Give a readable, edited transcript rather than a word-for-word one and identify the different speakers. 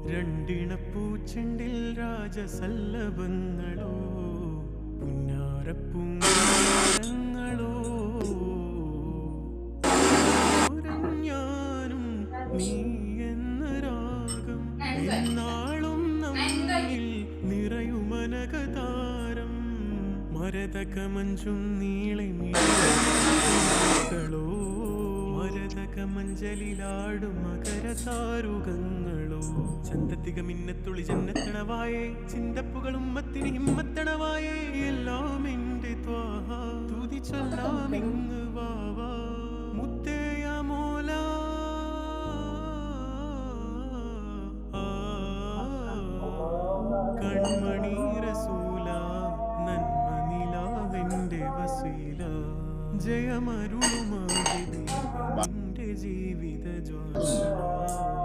Speaker 1: രണ്ടിണപ്പൂച്ചെണ്ടിൽ രാജസല്ലഭങ്ങളോ പുന്നാരപ്പൂങ്ങളോ ഞാനും നീ എന്ന രാഗം എന്നാളും നമ്മിൽ നിറയുമനകതാരം മരതകമഞ്ചും നീളെ മീളോ മരതകമഞ്ചലിലാടും മകരതാരുകങ്ങളോ ചന്തത്തിക മിന്നത്തുളി ജന്നത്തണവായേ ചിന്തപ്പുകളും മത്തിന് ഹിമ്മത്തണവായേ എല്ലാം എന്റെ ത്വാഹ തുതി ചൊല്ലാമിങ്ങ് വാവാ മുത്തേയ മോല കൺമണി റസൂല നന്മ നിലാവെന്റെ വസീല ജയമരുളുമാകെ നിന്റെ ജീവിത ജ്വാല